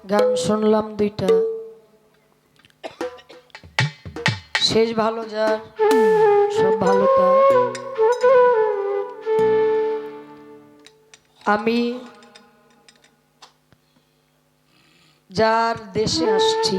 গান শুনলাম দুইটা, শেষ ভালো যার সব ভালো তার। আমি যার দেশে আসছি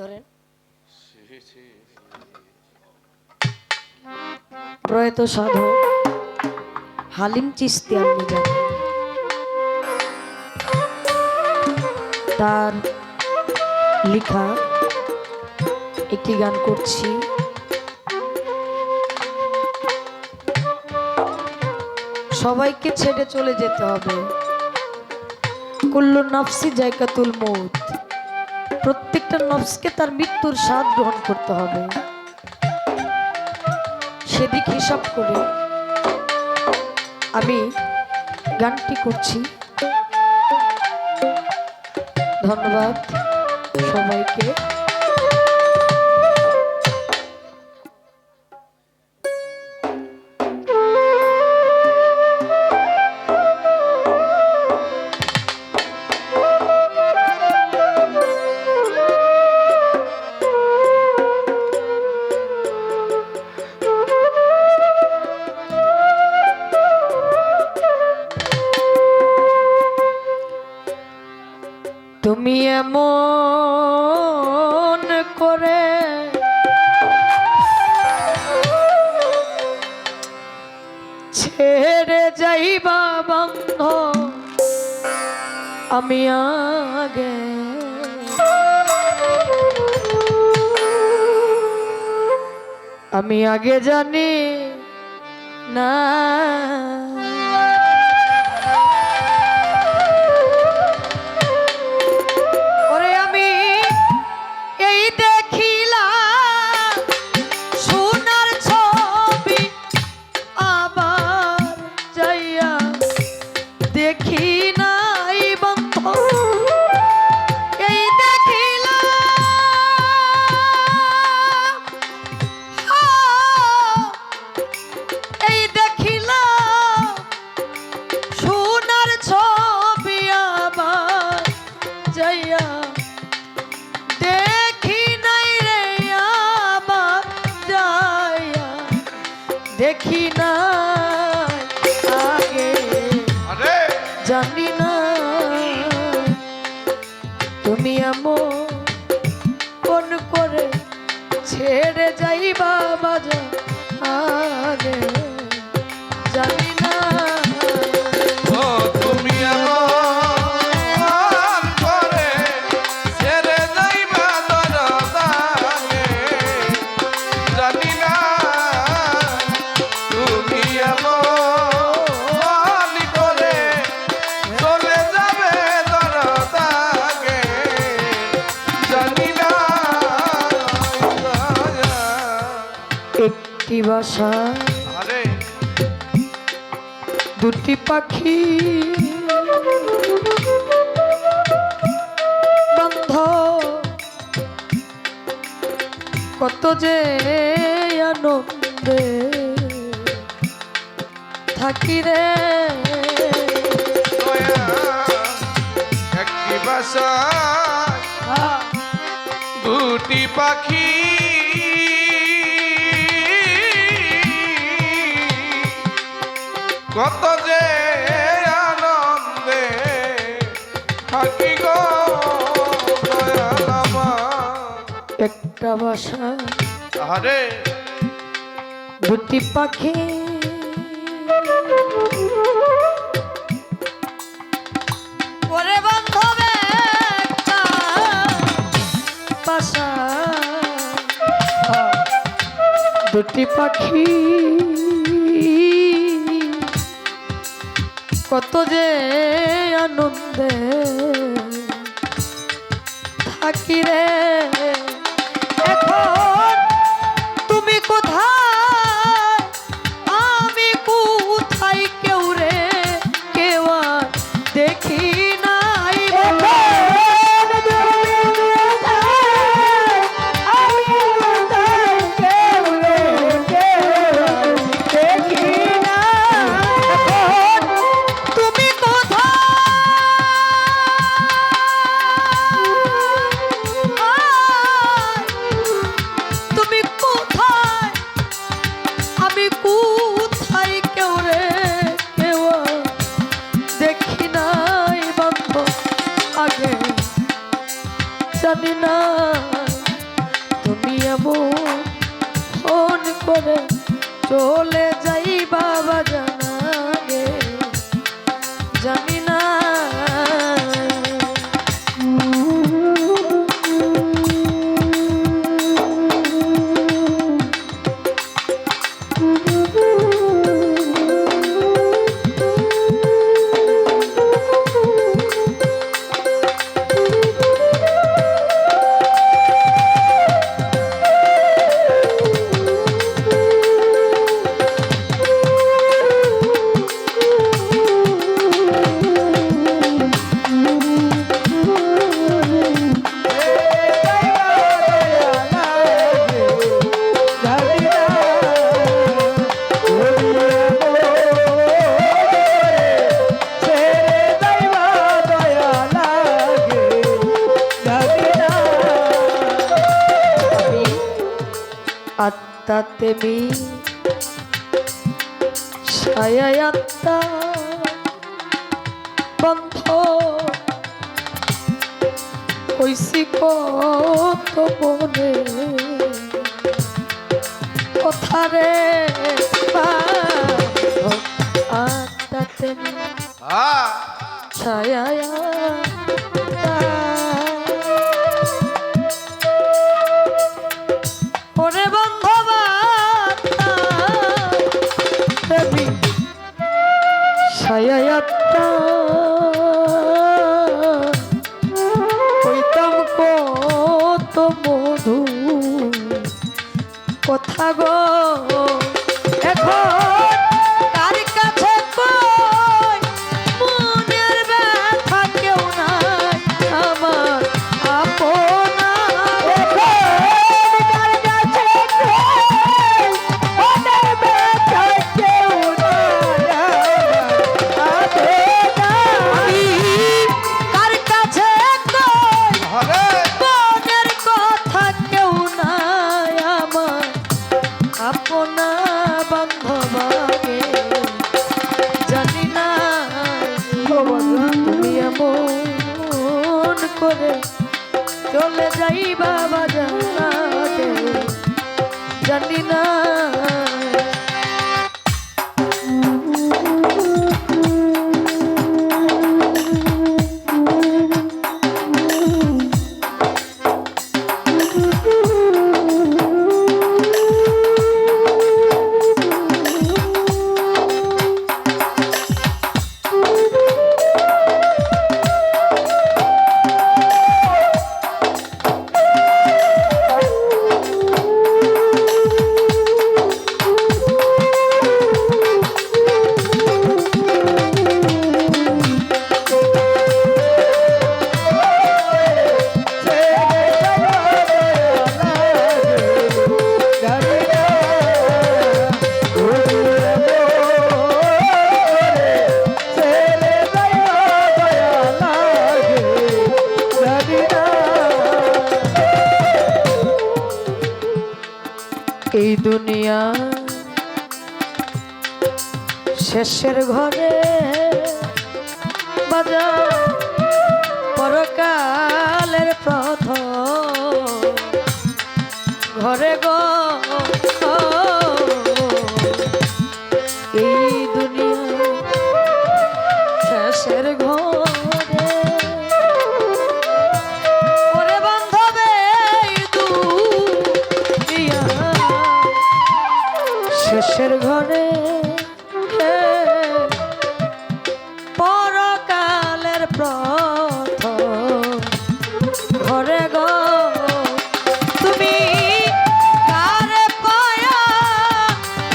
ধরেন প্রয়াত সাধক হালিম চিশতি, আপনি জানেন তার লেখা একটি গান করছি। সবাইকে ছেড়ে চলে যেতে হবে, কুল্লু নফসি জায়কাতুল মউত, প্রত্যেকটা নফসকে তার মৃত্যুর স্বাদ গ্রহণ করতে হবে। সেদিক হিসাব করে আমি গানটি করছি। ধন্যবাদ সবাইকে। তুমি এমন করে ছেড়ে যাইবা বন্ধ, আমি আগে জানি না। দেখি না আগে জানি না, তুমি এমন করে ছেড়ে যাইবা বাজা আগে জানি না। একটি বাসা দুটি পাখি বন্ধ, কত যে আনন্দে থাকি রে। একটি বাসা দুটি পাখি কত যে আনন্দে থাকি গো দয়াল আমার। একটা বাসা আরে দুটি পাখি ওরে বান্ধবে একটা বাসা দুটি পাখি কত যে আনন্দে থাকি রে। এখন তুমি কোথায় আমি কোথায়, কেউ রে কেউ দেখি নাই। আমি কোথায় কেউ রে কেউ দেখি নাই। জানি না তুমি এমন ফোন করে চলে যাই বাবা জানা গে জানি না আত্মাতে মি ছায়া আত্মা বন্ধ কইসি কত মনে কথা রে আত্মাতে মি ছায়া আত্মা ওরে বন্ধবা দেবী ছায়াটা হইতাম কত মধু কথা গো এখন কার কাছে কই মনের ব্যথা কেউ নাই আমার আপনা আপনা বান্ধবাগে জানি না তুমি এমন করে চলে যাই বাবা জানাতে জানি না এই দুনিয়া শেষের ঘরে বাজা পরকালের প্রথম ঘরে গো এই দুনিয়া শেষের ঘরে ওরে বান্ধবে শেষের ঘরে পরকালের প্রথম ঘরে গো তুমি কারে পায়া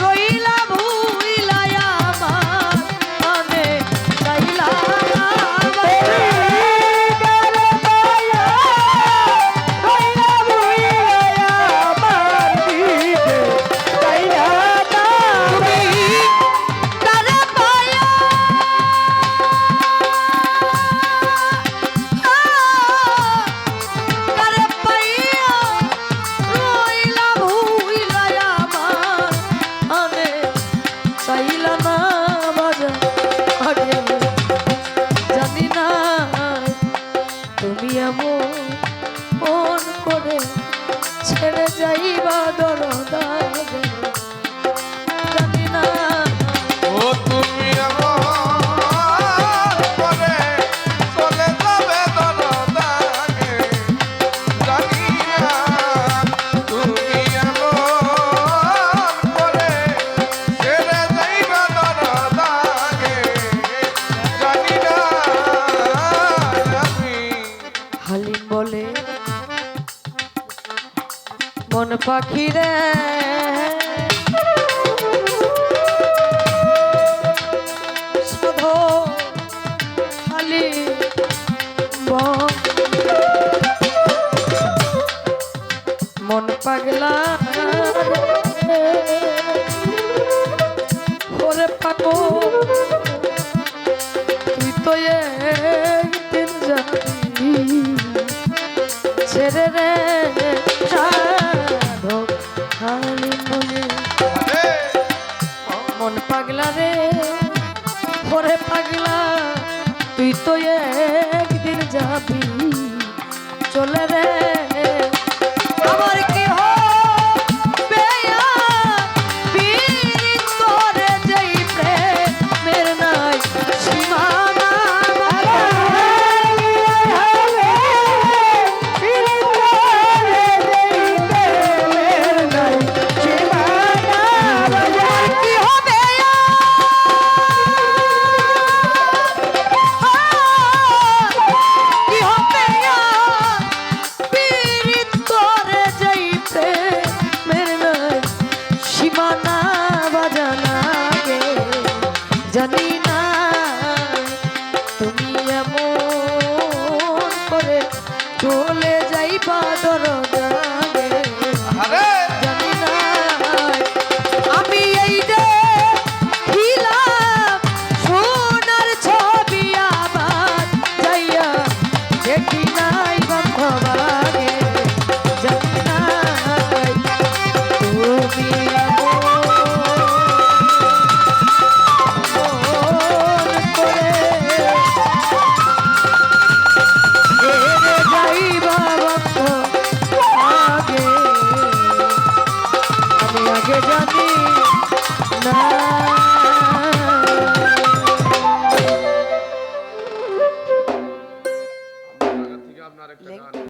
রইলা ভুইলায়া আমার মনে চাইলা পাখি রে শুধু খালি মন পাগলা ওরে পাগল তুই তো একদিন যাবি ছেড়ে রে সাধক খালি মনে আরে মন পাগলা রে ওরে পাগলা তুই তো একদিন যাবি চলে রে আমার কি হবে পীড়িত করে যেই প্রেমের নাই সীমানা কি হবে কি হবে পীড়িত করে যেই প্রেমের নাই সীমানা বাজানা গে জানি না তুমি এমন করে চলে যাইবা দরজাগে আরে জানি না আমি এই যে খিলাম সোনার ছবি আবার যাইয়া দেখি নাই বন্ধবাগে জানি না তুমি এমন করে যাইবা বন্ধ আগে আমি আগে জানি না